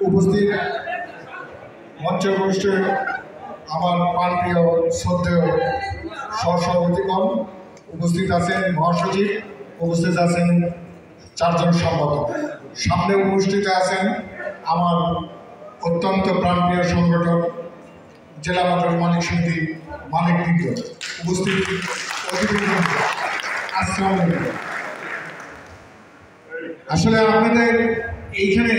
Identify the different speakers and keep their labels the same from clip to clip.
Speaker 1: উপস্থিত মঞ্চে বসে আমার প্রাণপ্রিয় শ্রদ্ধেয় সহসভাপতিগণ, উপস্থিত আছেন মহাসচিব, উপস্থিত আছেন 4 জন সম্পাদক, সামনে উপস্থিত আছেন আমার অত্যন্ত প্রাণপ্রিয় সংগঠন জেলা মোটর মালিক সমিতি মালিকবৃন্দ, উপস্থিত অতিথিবৃন্দ, আসসালামু আলাইকুম। আসলে আপনাদের এইখানে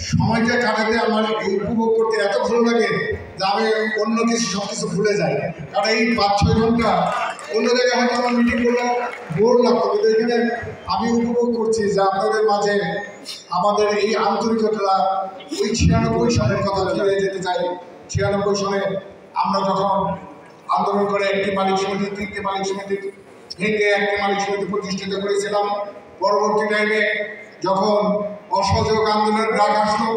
Speaker 1: সময়টা কাটাতে আমার উপভোগ করতে এত ভালো লাগে যে আমি অন্য কিছু সব কিছু ভুলে যাই। কারণ এই 5-6 ঘন্টা অন্য জায়গায় হয়তো আমার মিটিং করলে বোর লাগতো, কিন্তু এখানে আমি উপভোগ করছি যে আপনাদের মাঝে আমাদের এই আন্তরিকতা। ওই 96 সালের কথা ফিরে যেতে চাই। 96 সালে আমরা যখন আন্দোলন করে একটি মালিক সমিতি, 3টি মালিক সমিতি ভেঙে একটি মালিক সমিতি প্রতিষ্ঠিত করেছিলাম। পরবর্তী টাইমে যখন অসহযোগ আন্দোলনের ডাক আসলো,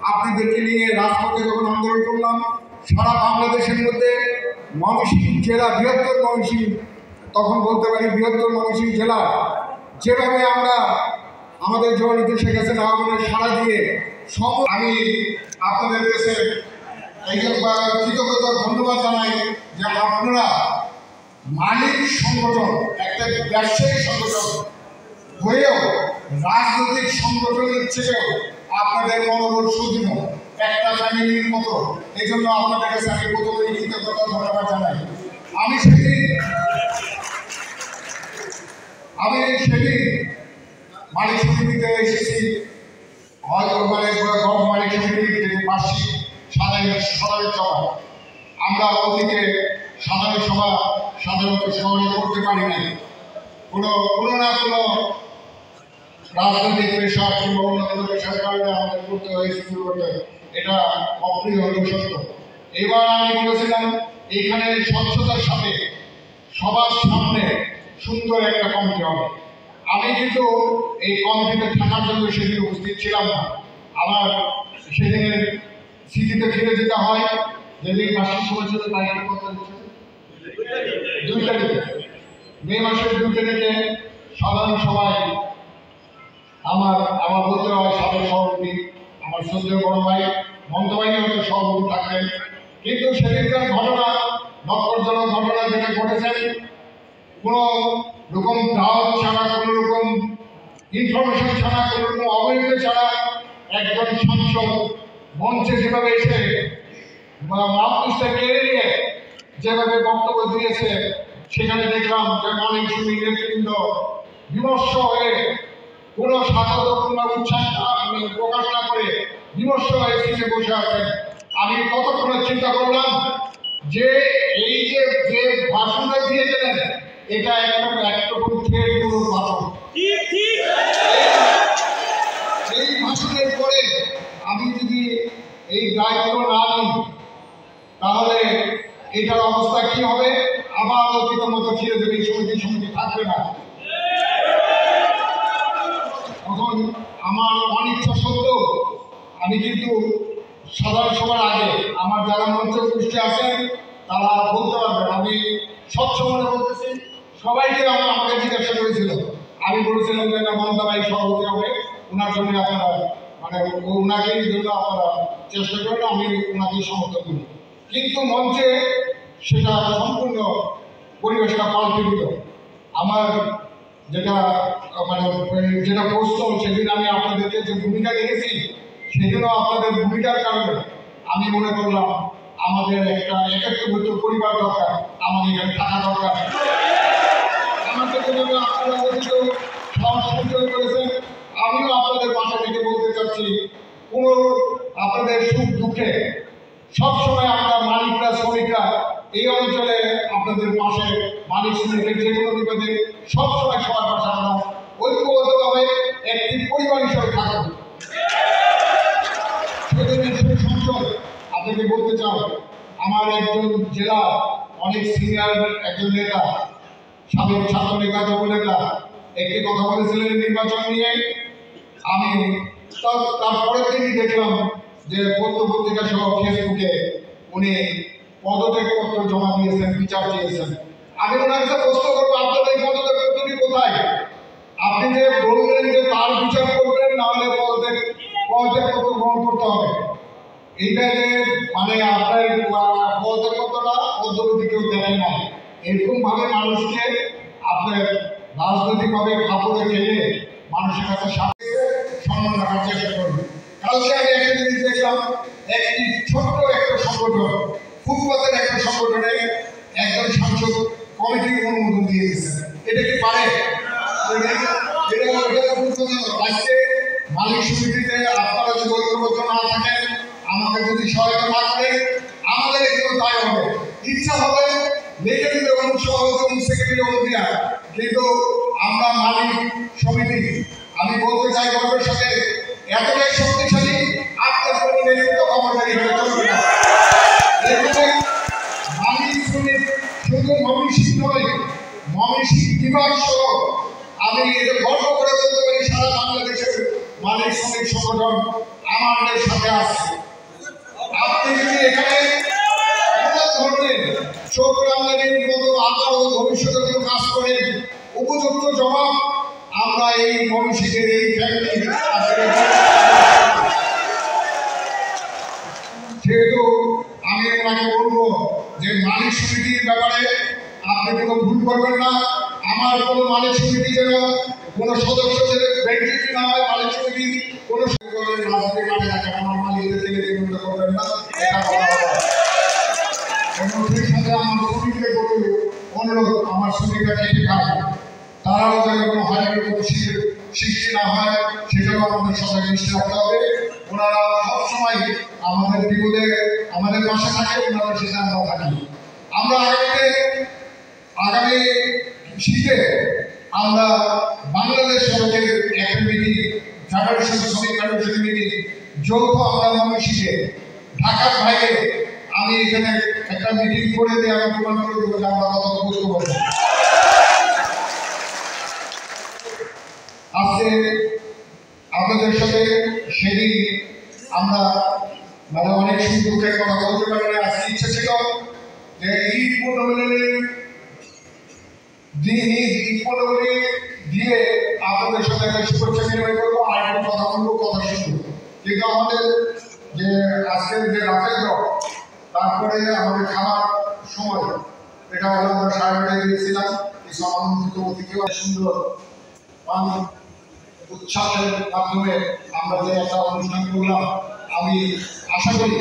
Speaker 1: আপনাদেরকে নিয়ে রাজপথে যখন আন্দোলন করলাম, সারা বাংলাদেশের মধ্যে ময়মনসিংহ জেলা, বৃহত্তর ময়মনসিংহ, তখন বলতে পারি বৃহত্তর ময়মনসিংহ জেলা, যেভাবে আমরা আমাদের জননীতি শেখ হাসিনা আহ্বানের সাড়া দিয়ে আমি আপনাদের কাছে কৃতজ্ঞতা ধন্যবাদ জানাই যে আপনারা মালিক সংগঠন, একটা ব্যবসায়িক সংগঠন হয়েও রাজনৈতিক সংগঠনের চেয়েও আপনাদের মনোবল সুদৃঢ়, একটা ফ্যামিলির মতো। এই জন্য আপনাদের কাছে আমি প্রথমেই কৃতজ্ঞতা ধন্যবাদ জানাই। আমি সেদিন মালিক সমিতিতে এসেছি, হয়তো মালিক সমিতির বার্ষিক সাধারণ সভা, আমরা অতীতে সাধারণ সভা সাধারণত শহরে করতে পারি না, কোনো না কোনো রাজনৈতিক পেশা কিংবা অন্যান্য পেশার কারণে আমাদের করতে হয়েছে শুরু করতে, এটা অপ্রিয় হলেও সত্য। এবার আমি বলেছিলাম এইখানে স্বচ্ছতার সাথে সবার সামনে সুন্দর একটা কমিটি হবে। আমি কিন্তু এই কমিটিতে থাকার জন্য সেদিন উপস্থিত ছিলাম না। আমার সেদিনের স্মৃতিতে ফিরে যেতে হয়, যেদিন বার্ষিক সভা ছিল তারিখ কত, 2 তারিখে, মে মাসের 2 তারিখে সাধারণ সভায় আমার বলতে হয় সাবেক সভাপতি, আমার শ্রদ্ধেয় বড় ভাই মন্তবাহিনী হয়তো সভাপতি থাকতেন। কিন্তু সেদিনকার ঘটনা, নক্ষরজনক ঘটনা যেটা ঘটেছেন, কোনো রকম দাওয়াত ছাড়া, কোনো রকম ইনফরমেশন ছাড়া, কোনো রকম অবহিত ছাড়া একজন সাংসদ মঞ্চে যেভাবে এসে মাহফুজটা কেড়ে নিয়ে যেভাবে বক্তব্য দিয়েছে, সেখানে দেখলাম যে মালিক সমিতির নেতৃবৃন্দ বিমর্ষ হয়ে কোনো স্বাগত কিংবা উচ্ছ্বাস প্রকাশ না করে বিমর্ষ হয়ে সিটে বসে আছেন। আমি কতক্ষণে চিন্তা করলাম যে এই যে ভাষণটা দিয়েছিলেন, এটা একরকম থ্রেড কোনো ভাষণ। এই ভাষণের পরে আমি যদি এই দায়িত্ব না নিই, তাহলে এটার অবস্থা কি হবে? আবার অতীতের মতো ফিরে দেবে, এই সমিতি থাকবে না। তখন আমার অনিচ্ছা সত্ত্বেও আমি কিন্তু সাধারণ সভার আগে আমার যারা মঞ্চে উপস্থিত আছেন তারা বলতে পারবেন, আমি স্বচ্ছ মনে বলতেছি, সবাইকে আমাকে জিজ্ঞাসা করেছিল। আমি বলেছিলাম যে না, মমতা ভাই সভাপতি হবে, ওনার জন্য আপনারা ওনাকেই জন্য আপনারা চেষ্টা করেন, আমি ওনাকেই সমর্থন করি। কিন্তু মঞ্চে সেটা সম্পূর্ণ পরিবেশটা পাল্টে দিল। আমার যেটা প্রশ্ন, সেদিন আমি আপনাদেরকে যে ভূমিকা রেখেছি, সেদিনও আপনাদের ভূমিকার কারণে আমি মনে করলাম আমাদের একটা একত্রীভূত পরিবার দরকার, আমাদের এখানে থাকা দরকার। আমাদের জন্য আপনারা অতীত সাহস সঞ্চয় করেছেন। আমিও আপনাদের পাশে থেকে বলতে চাচ্ছি, কোনো আপনাদের সুখ দুঃখে সবসময় আমরা মালিকরা, শ্রমিকরা এই অঞ্চলে আপনাদের পাশে, মালিক শ্রমিকের যে কোনো বিপদে সবসময় সবার পাশে আমরা ঐক্যবদ্ধভাবে একটি পরিবার হিসেবে থাকব। সেদিনের সংসদ আপনাকে বলতে চাও, আমার একজন জেলা অনেক সিনিয়র একজন নেতা, সাবেক ছাত্র নেতা, যুব নেতা, একটি কথা বলেছিলেন নির্বাচন নিয়ে। আমি তারপরের দিনই দেখলাম যে পত্রিকা সহ ফেসবুকে উনি পদত্যাগপত্র জমা দিয়েছেন, বিচার চেয়েছেন। আমি ওনার কাছে প্রশ্ন করবো, আপনাদের এই পদত্যাগপত্রটি কোথায়? আপনি যে বললেন যে তার বিচার করবেন, না হলে এইটা যে মানে আপনার পদের কতটা পদ্ধতি কেউ দেয় না, এরকম ভাবে মানুষকে আপনার রাজনৈতিকভাবে কাপড়ে খেলে মানুষের কাছে সম্মান রাখার চেষ্টা করবে। কালকে আমি একটা জিনিস দেখলাম, একটি ছোট্ট একটা সংগঠন, ফুটপাতের একটা সংগঠনে একজন সাংসদ কমিটির অনুমোদন দিয়ে দিয়েছেন। এটা কি পারে? মালিক সমিতিতে আপনারা যদি ঐক্যবদ্ধ না থাকেন, আমাকে যদি সহায়তা না করেন, আমাদের কিন্তু তাই হবে। ইচ্ছা হবে লেখে দিলে অমুক সভাপতি অমুক সেক্রেটারি অমুক দিয়া, কিন্তু আমরা মালিক সমিতি, আমি বলতে চাই গর্বের সাথে, এতটাই শক্তিশালী আপনার কোনো নেতৃত্ব কর্মচারী হয়ে চলবে না। মালিক শ্রমিক শুধু মমিষিক নয়, মমিষিক বিভাগ সহ আমি এটা গর্ব করে বলতে পারি, সারা বাংলাদেশের মালিক শ্রমিক সংগঠন আমাদের সাথে আছে। আপনি যদি এখানে ধরনের চোখ রাঙানির মতো আবার ভবিষ্যতে কোনো কাজ করেন, উপযুক্ত জবাব আমরা এই মমিষিকের এই যেহেতু আমি আপনাকে বলবো যে মালিক সমিতির ব্যাপারে আপনি কোনো ভুল করবেন না। আমার কোনো মালিক সমিতি যেন কোনো সদস্য যেন বেনিফিট না হয়, মালিক সমিতি কোনো রাজনীতি মাঠে থাকে আমার মালিকদের থেকে নির্মিত করবেন না। সেই সাথে আমার শ্রমিকদের বলব অনুরোধ, আমার শ্রমিকরা খেতে খায়, তারাও যেন কোনো হারিয়ে কোনো সৃষ্টি না হয়, সেটাও আমাদের সবাই দৃষ্টি রাখতে হবে। ওনারা সবসময় আমাদের বিপদে আমাদের পাশে থাকে, ওনারা সেটা আমরা থাকি। আমরা আগামী শীতে আমরা বাংলাদেশ সরকারের একটা মিটিং, ফেডারেশন শ্রমিক ফেডারেশন মিটিং যৌথ আমরা ময়মনসিংহে ঢাকার বাইরে আমি এখানে একটা মিটিং করে দিয়ে আমি প্রমাণ করে দেবো যে আমরা কত বুঝতে পারবো। আজকে আপনাদের সাথে সেদিন আমরা মানে অনেক সুখের কথা বলতে পারি না। আজকে ইচ্ছা ছিল যে ঈদ পূর্ণমিলনী দিয়ে আপনাদের সাথে একটা শুভেচ্ছা বিনিময় করবো, আর একটা কথা বলবো, কথা শুনবো। কিন্তু আমাদের যে আজকের যে রাতের দল, তারপরে আমাদের খাবার সময়, এটা হলো আমরা 9:30 দিয়েছিলাম। কিছু আমন্ত্রিত অতিথিও সুন্দর উৎসাহের মাধ্যমে আমরা যে একটা অনুষ্ঠান করলাম, আমি আশা করি